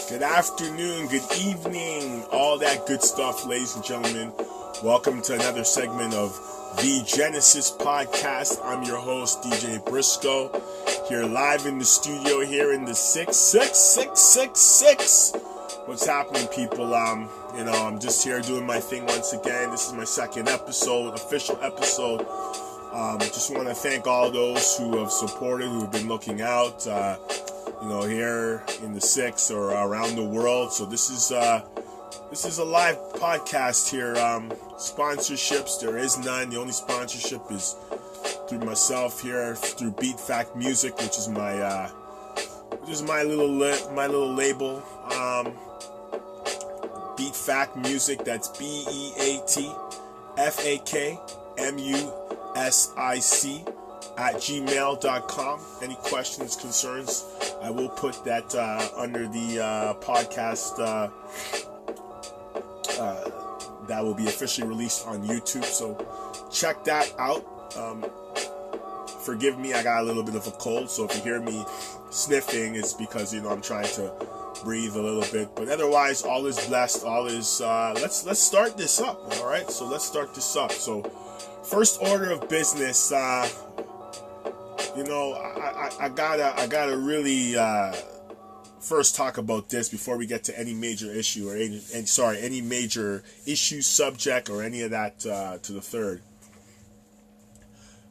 Good afternoon, good evening, all that good stuff, ladies and gentlemen. Welcome to another segment of the Genesis Podcast. I'm your host, DJ Briscoe, here live in the studio here in the 66666. What's happening, people? I'm just here doing my thing once again. This is my second episode, official episode. Just want to thank all those who have supported, who have been looking out, here in the six or around the world. So this is a live podcast here. Sponsorships, there is none. The only sponsorship is through myself here, through Beat Fact Music, which is my little label. Beat Fact Music. That's BEATFAKMUSIC @gmail.com. Any questions, concerns, I will put that under the podcast that will be officially released on YouTube. So check that out. Forgive me, I got a little bit of a cold, so if you hear me sniffing, it's because I'm trying to breathe a little bit. But otherwise, all is blessed. All is. Let's start this up. All right. So let's start this up. So first order of business. I gotta really first talk about this before we get to any major issue or any major issue, subject, or any of that to the third.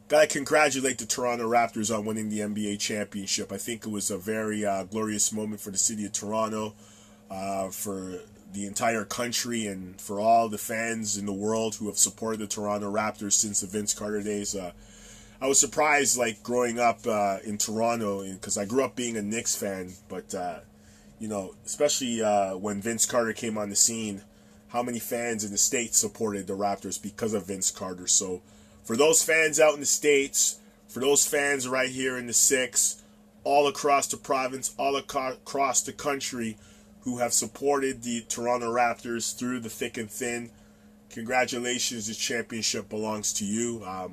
Gotta congratulate the Toronto Raptors on winning the NBA championship. I think it was a very glorious moment for the city of Toronto, for the entire country, and for all the fans in the world who have supported the Toronto Raptors since the Vince Carter days. I was surprised, growing up in Toronto, because I grew up being a Knicks fan, but, especially when Vince Carter came on the scene, how many fans in the States supported the Raptors because of Vince Carter. So for those fans out in the States, for those fans right here in the Six, all across the province, all across the country who have supported the Toronto Raptors through the thick and thin, congratulations, the championship belongs to you. I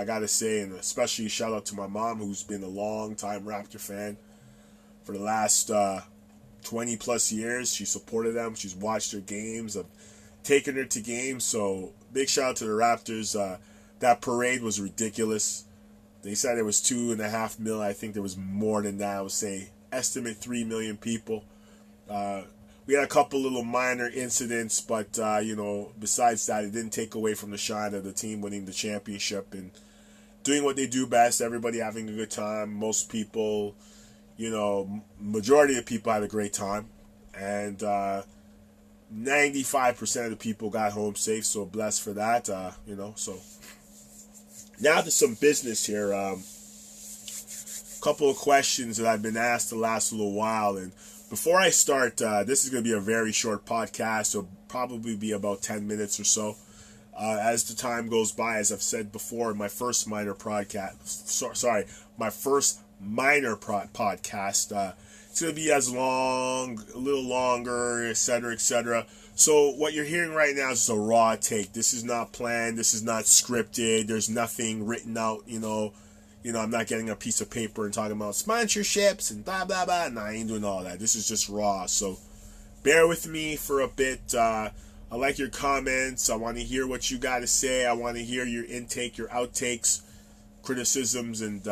gotta say, and especially shout out to my mom, who's been a long time Raptor fan for the last 20 plus years. She supported them. She's watched their games. I've taken her to games. So big shout out to the Raptors. That parade was ridiculous. They said it was 2.5 million. I think there was more than that. I would say estimate 3 million people. We had a couple little minor incidents, but, besides that, it didn't take away from the shine of the team winning the championship and doing what they do best, everybody having a good time. Most people, majority of people had a great time. And 95% of the people got home safe, so blessed for that, So now to some business here. Couple of questions that I've been asked the last little while, and before I start, this is going to be a very short podcast. It'll probably be about 10 minutes or so. As the time goes by, as I've said before, my first minor podcast, it's going to be as long, a little longer, etc., etc. So what you're hearing right now is a raw take. This is not planned. This is not scripted. There's nothing written out, I'm not getting a piece of paper and talking about sponsorships and blah, blah, blah. No, I ain't doing all that. This is just raw. So bear with me for a bit. I like your comments. I want to hear what you got to say. I want to hear your intake, your outtakes, criticisms. And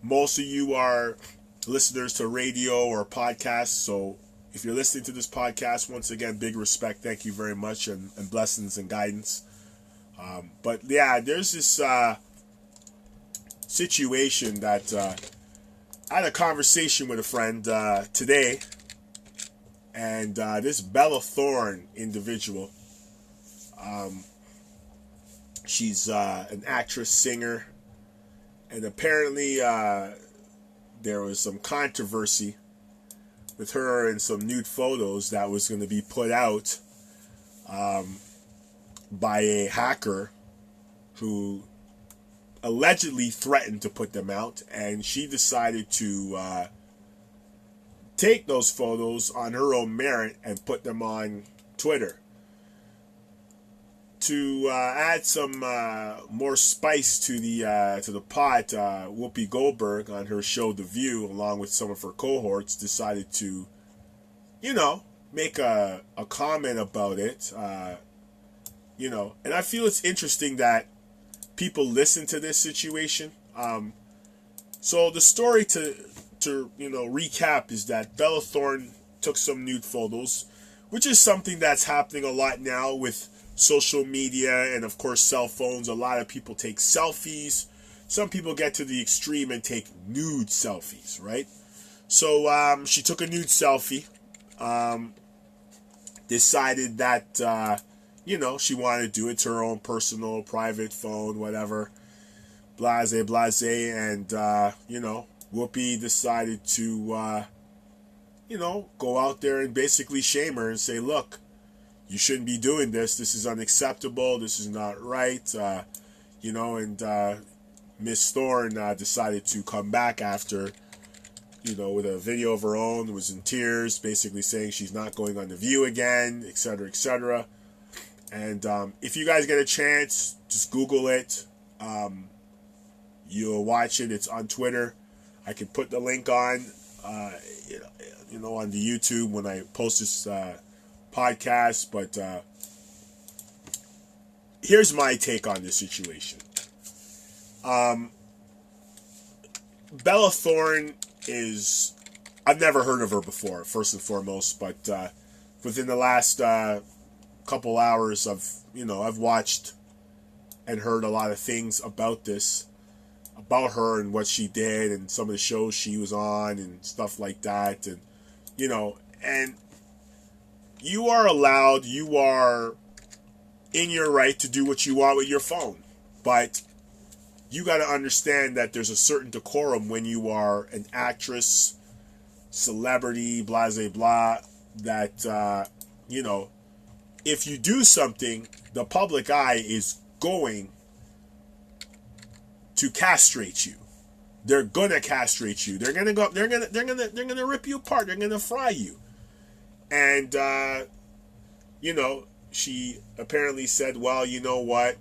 most of you are listeners to radio or podcasts. So if you're listening to this podcast, once again, big respect. Thank you very much, and blessings and guidance. But yeah, there's this situation that I had a conversation with a friend today, and this Bella Thorne individual, she's an actress, singer, and apparently there was some controversy with her and some nude photos that was going to be put out by a hacker who allegedly threatened to put them out, and she decided to take those photos on her own merit and put them on Twitter. to add some more spice to the pot, Whoopi Goldberg on her show The View, along with some of her cohorts, decided to make a comment about it. And I feel it's interesting that people listen to this situation. So the story to recap is that Bella Thorne took some nude photos, which is something that's happening a lot now with social media and of course cell phones. A lot of people take selfies. Some people get to the extreme and take nude selfies, right? So she took a nude selfie. Decided that she wanted to do it to her own personal private phone, whatever. Blase, and Whoopi decided to go out there and basically shame her and say, look, you shouldn't be doing this. This is unacceptable. This is not right. And Miss Thorne decided to come back after, with a video of her own, was in tears, basically saying she's not going on The View again, etc., etc. And if you guys get a chance, just Google it. You'll watch it. It's on Twitter. I can put the link on, on the YouTube when I post this podcast. But here's my take on this situation. Bella Thorne is, I've never heard of her before, first and foremost, but within the last couple hours I've watched and heard a lot of things about her and what she did and some of the shows she was on and stuff like that. And and you are in your right to do what you want with your phone, but you got to understand that there's a certain decorum when you are an actress, celebrity, blah, blah, blah, that, if you do something, the public eye is going to castrate you. They're gonna castrate you. They're gonna rip you apart. They're gonna fry you. And she apparently said, well, you know what?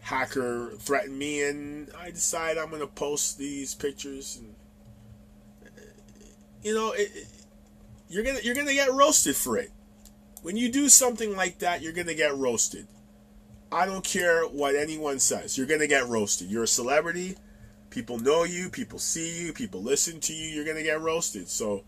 Hacker threatened me, and I decide I'm gonna post these pictures. And you're gonna get roasted for it. When you do something like that, you're gonna get roasted. I don't care what anyone says. You're gonna get roasted. You're a celebrity. People know you. People see you. People listen to you. You're gonna get roasted. So,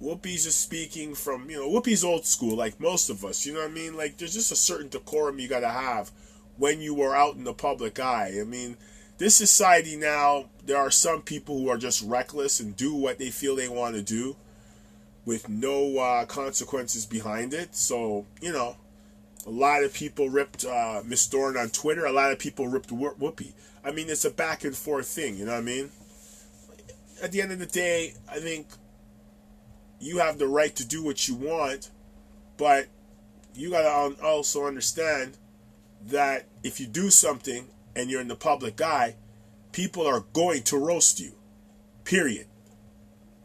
Whoopi's just speaking from, Whoopi's old school, like most of us, you know what I mean? Like, there's just a certain decorum you gotta have when you are out in the public eye. I mean, this society now, there are some people who are just reckless and do what they feel they want to do with no consequences behind it. So, a lot of people ripped Miss Thorne on Twitter. A lot of people ripped Whoopi. I mean, it's a back and forth thing, you know what I mean? At the end of the day, I think you have the right to do what you want, but you gotta also understand that if you do something and you're in the public eye, people are going to roast you. Period.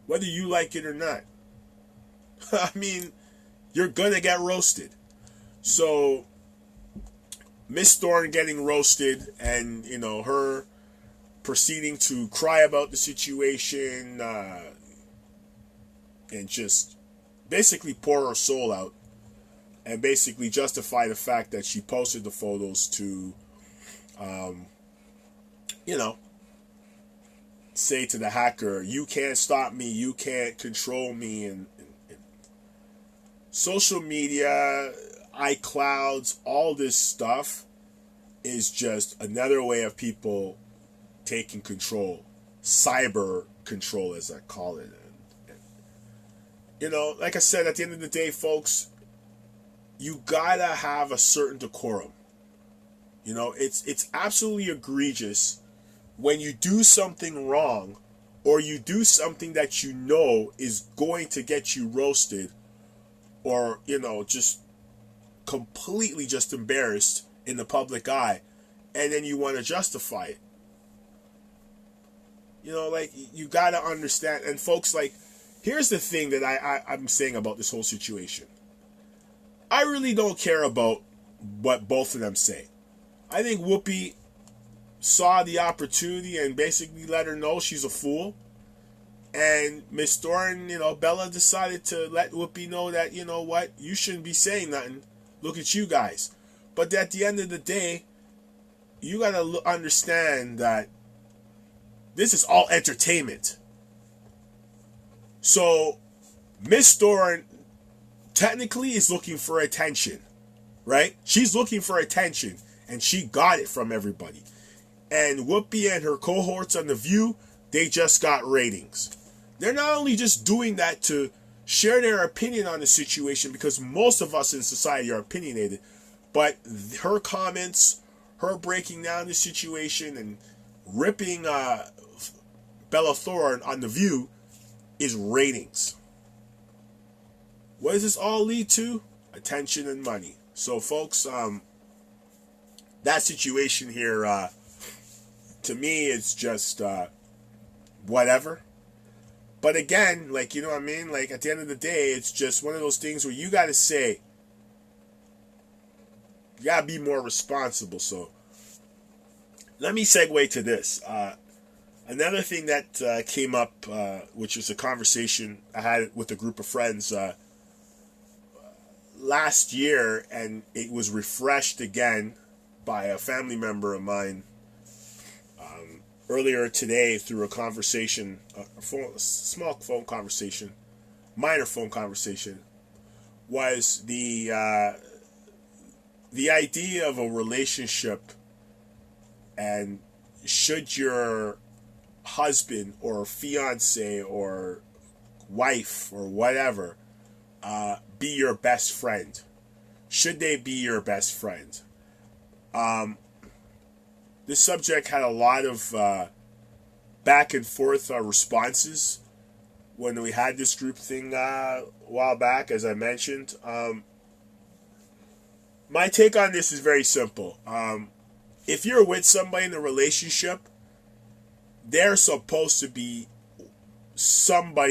Whether you like it or not. I mean, you're gonna get roasted. So, Miss Thorne getting roasted and, her proceeding to cry about the situation, and just basically pour her soul out and basically justify the fact that she posted the photos to, say to the hacker, you can't stop me, you can't control me, and social media, iClouds, all this stuff is just another way of people taking control, cyber control as I call it. Like I said, at the end of the day, folks, you gotta have a certain decorum. It's absolutely egregious when you do something wrong or you do something that is going to get you roasted or, just completely just embarrassed in the public eye, and then you want to justify it. You gotta understand. And folks, here's the thing that I'm saying about this whole situation. I really don't care about what both of them say. I think Whoopi saw the opportunity and basically let her know she's a fool. And Miss Thorne, Bella decided to let Whoopi know that, you know what, you shouldn't be saying nothing. Look at you guys. But at the end of the day, you got to understand that this is all entertainment. So Miss Thorne technically is looking for attention, right? She's looking for attention, and she got it from everybody. And Whoopi and her cohorts on The View, they just got ratings. They're not only just doing that to share their opinion on the situation, because most of us in society are opinionated, but her comments, her breaking down the situation and ripping Bella Thorne on The View is ratings. What does this all lead to? Attention and money. So folks, that situation here, to me, it's just whatever. But again, like, you know what I mean? Like, at the end of the day, it's just one of those things where you got to say, you got to be more responsible. So let me segue to this. Another thing that came up, which was a conversation I had with a group of friends last year, and it was refreshed again by a family member of mine earlier today through a conversation, small phone conversation, minor phone conversation, was the idea of a relationship, and should your husband or fiance or wife or whatever be your best friend? Should they be your best friend? This subject had a lot of back and forth responses when we had this group thing a while back, as I mentioned. My take on this is very simple. If you're with somebody in a relationship, they're supposed to be somewhat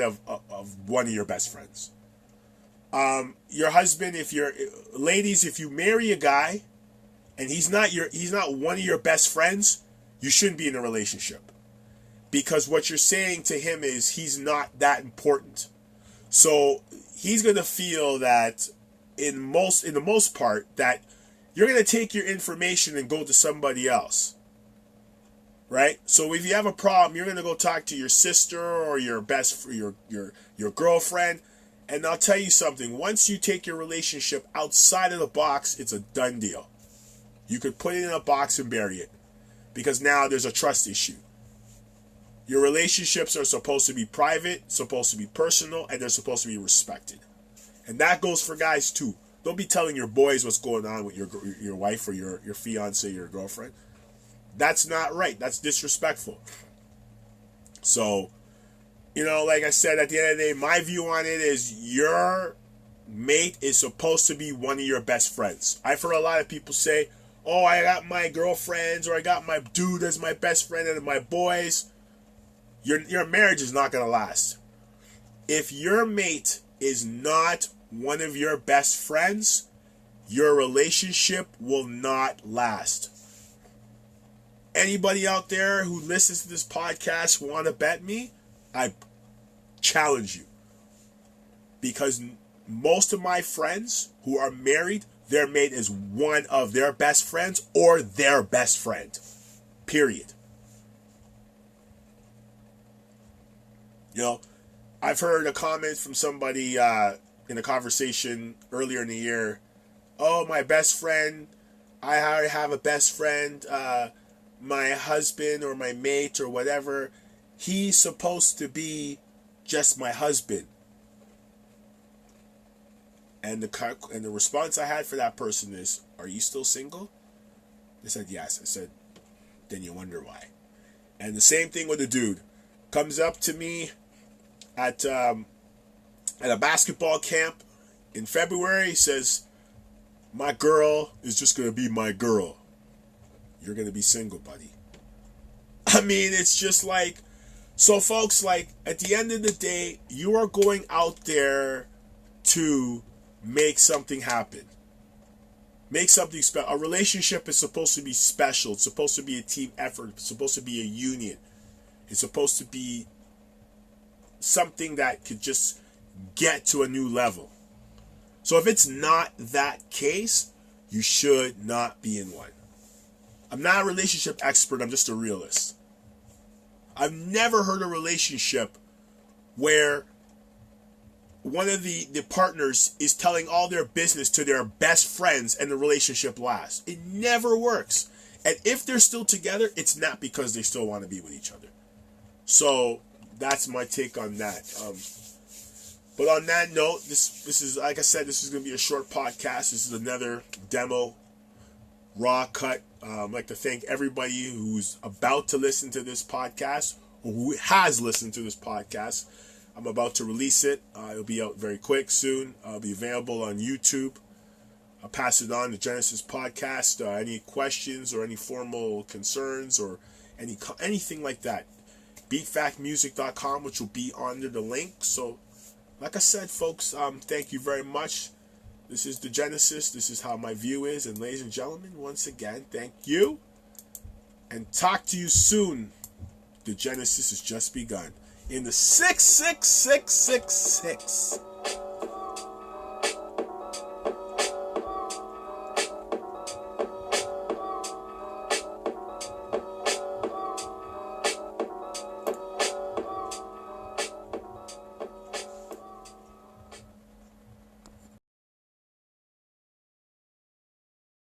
of one of your best friends. Your husband, if you marry a guy and he's not one of your best friends, you shouldn't be in a relationship, because what you're saying to him is he's not that important. So he's gonna feel that in the most part that you're gonna take your information and go to somebody else, right? So if you have a problem, you're gonna go talk to your sister or your your girlfriend. And I'll tell you something, once you take your relationship outside of the box, it's a done deal. You could put it in a box and bury it, because now there's a trust issue. Your relationships are supposed to be private, supposed to be personal, and they're supposed to be respected. And that goes for guys too. Don't be telling your boys what's going on with your wife or your fiance, your girlfriend. That's not right. That's disrespectful. So, like I said, at the end of the day, my view on it is your mate is supposed to be one of your best friends. I've heard a lot of people say, oh, I got my girlfriends, or I got my dude as my best friend and my boys. Your marriage is not going to last. If your mate is not one of your best friends, your relationship will not last. Anybody out there who listens to this podcast want to bet me? I challenge you. Because most of my friends who are married, their mate is one of their best friends or their best friend. Period. I've heard a comment from somebody in a conversation earlier in the year. Oh, my best friend, I have a best friend, my husband or my mate or whatever, he's supposed to be just my husband. And the response I had for that person is, are you still single? They said yes. I said, then you wonder why. And the same thing with a dude. Comes up to me at a basketball camp in February. He says, my girl is just going to be my girl. You're going to be single, buddy. I mean, it's just like, so folks, like, at the end of the day, you are going out there to make something happen. Make something special. A relationship is supposed to be special. It's supposed to be a team effort. It's supposed to be a union. It's supposed to be something that could just get to a new level. So if it's not that case, you should not be in one. I'm not a relationship expert. I'm just a realist. I've never heard a relationship where one of the partners is telling all their business to their best friends and the relationship lasts. It never works. And if they're still together, it's not because they still want to be with each other. So that's my take on that. But on that note, this is, like I said, this is going to be a short podcast. This is another demo, raw cut. I'd like to thank everybody who's about to listen to this podcast, or who has listened to this podcast. I'm about to release it. It'll be out very quick soon. It'll be available on YouTube. I'll pass it on to Genesis Podcast. Any questions or any formal concerns or anything like that, beatfactmusic.com, which will be under the link. So, like I said, folks, thank you very much. This is the Genesis. This is how my view is. And ladies and gentlemen, once again, thank you. And talk to you soon. The Genesis has just begun. In the 66666.